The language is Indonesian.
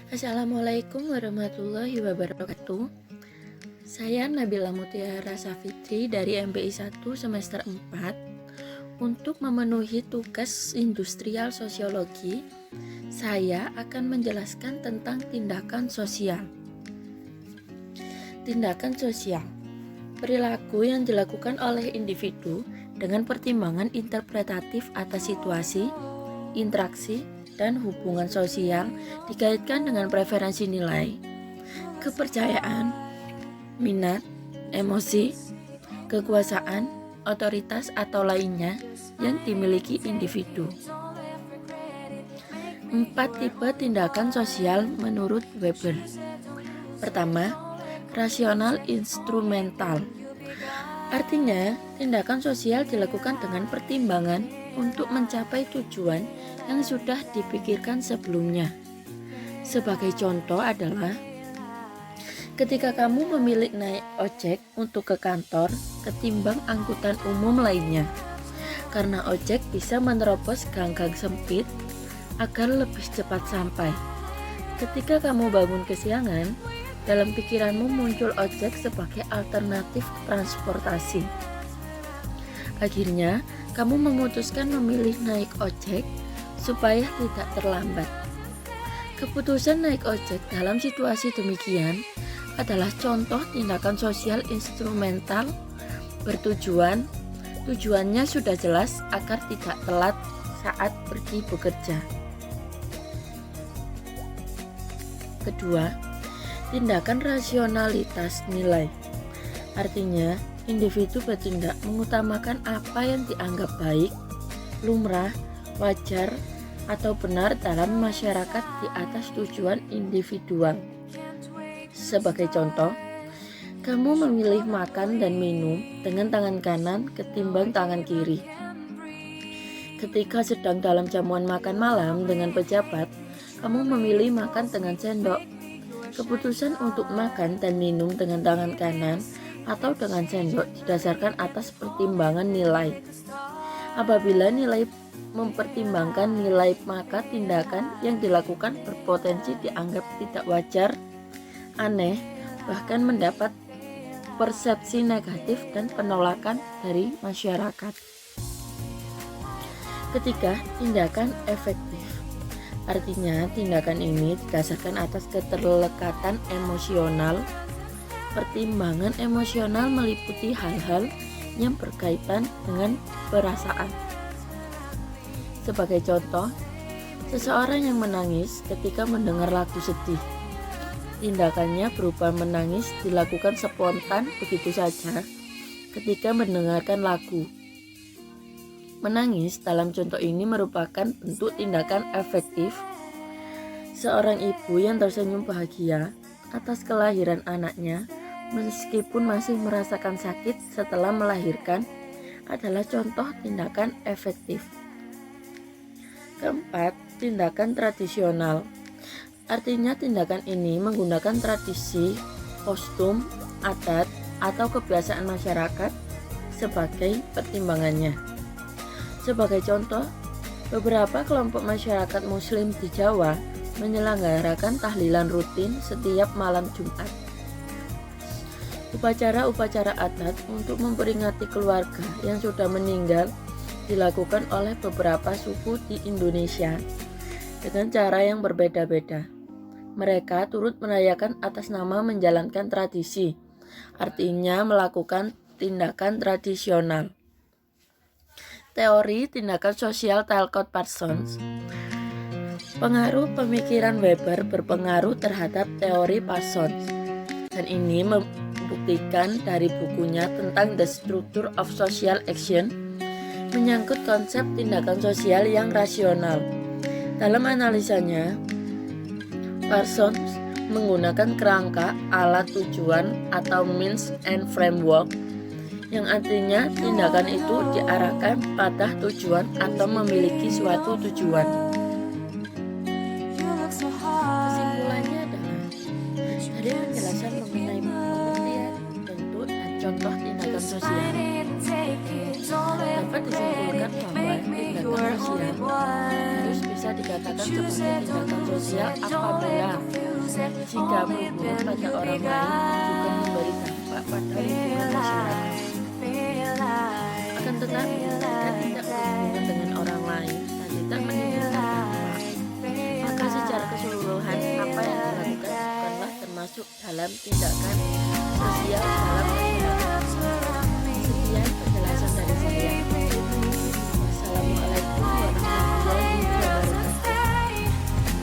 Assalamualaikum warahmatullahi wabarakatuh. Saya Nabila Mutiara Safitri dari MPI 1 semester 4. Untuk memenuhi tugas industrial sosiologi, saya akan menjelaskan tentang tindakan sosial. Tindakan sosial, perilaku yang dilakukan oleh individu dengan pertimbangan interpretatif atas situasi, interaksi, dan hubungan sosial dikaitkan dengan preferensi nilai, kepercayaan, minat, emosi, kekuasaan, otoritas atau lainnya yang dimiliki individu. 4 tipe tindakan sosial menurut Weber. Pertama, rasional instrumental. Artinya, tindakan sosial dilakukan dengan pertimbangan untuk mencapai tujuan yang sudah dipikirkan sebelumnya. Sebagai contoh adalah ketika kamu memilih naik ojek untuk ke kantor ketimbang angkutan umum lainnya, karena ojek bisa menerobos gang-gang sempit agar lebih cepat sampai. Ketika kamu bangun kesiangan, dalam pikiranmu muncul ojek sebagai alternatif transportasi. Akhirnya, kamu memutuskan memilih naik ojek supaya tidak terlambat. Keputusan naik ojek dalam situasi demikian adalah contoh tindakan sosial instrumental tujuannya sudah jelas agar tidak telat saat pergi bekerja. Kedua, tindakan rasionalitas nilai. Artinya, individu bertindak mengutamakan apa yang dianggap baik, lumrah, wajar, atau benar dalam masyarakat di atas tujuan individual. Sebagai contoh, kamu memilih makan dan minum dengan tangan kanan ketimbang tangan kiri. Ketika sedang dalam jamuan makan malam dengan pejabat, kamu memilih makan dengan sendok. Keputusan untuk makan dan minum dengan tangan kanan atau dengan sendok didasarkan atas pertimbangan nilai. Apabila nilai mempertimbangkan nilai, maka tindakan yang dilakukan berpotensi dianggap tidak wajar, aneh, bahkan mendapat persepsi negatif dan penolakan dari masyarakat. Ketiga, tindakan efektif. Artinya, tindakan ini didasarkan atas keterlekatan emosional. Pertimbangan emosional meliputi hal-hal yang berkaitan dengan perasaan. Sebagai contoh, seseorang yang menangis ketika mendengar lagu sedih. Tindakannya berupa menangis dilakukan spontan begitu saja ketika mendengarkan lagu. Menangis dalam contoh ini merupakan bentuk tindakan efektif. Seorang ibu yang tersenyum bahagia atas kelahiran anaknya meskipun masih merasakan sakit setelah melahirkan adalah contoh tindakan efektif. Keempat, tindakan tradisional. Artinya tindakan ini menggunakan tradisi, kostum, adat, atau kebiasaan masyarakat sebagai pertimbangannya. Sebagai contoh, beberapa kelompok masyarakat muslim di Jawa menyelenggarakan tahlilan rutin setiap malam Jumat. Upacara-upacara adat untuk memperingati keluarga yang sudah meninggal dilakukan oleh beberapa suku di Indonesia dengan cara yang berbeda-beda. Mereka turut merayakan atas nama menjalankan tradisi, artinya melakukan tindakan tradisional. Teori tindakan sosial Talcott Parsons. Pengaruh pemikiran Weber berpengaruh terhadap teori Parsons, dan ini membuktikan dari bukunya tentang The Structure of Social Action menyangkut konsep tindakan sosial yang rasional. Dalam analisanya, Parsons menggunakan kerangka alat tujuan atau means and framework, yang artinya tindakan itu diarahkan pada tujuan atau memiliki suatu tujuan. Kesimpulannya adalah dari penjelasan mengenai pengertian, bentuk, dan contoh tindakan sosial dapat disimpulkan bahwa tindakan sosial harus bisa bisa dikatakan sebagai tindakan sosial apabila jika berhubungan pada orang lain juga memberi dampak pada lingkungan masyarakat. Akan tetapi, jika tidak berhubungan dengan orang lain dan tidak menimbulkan dampak, maka secara keseluruhan apa yang dilakukan bukanlah termasuk dalam tindakan sosial dalam masyarakat.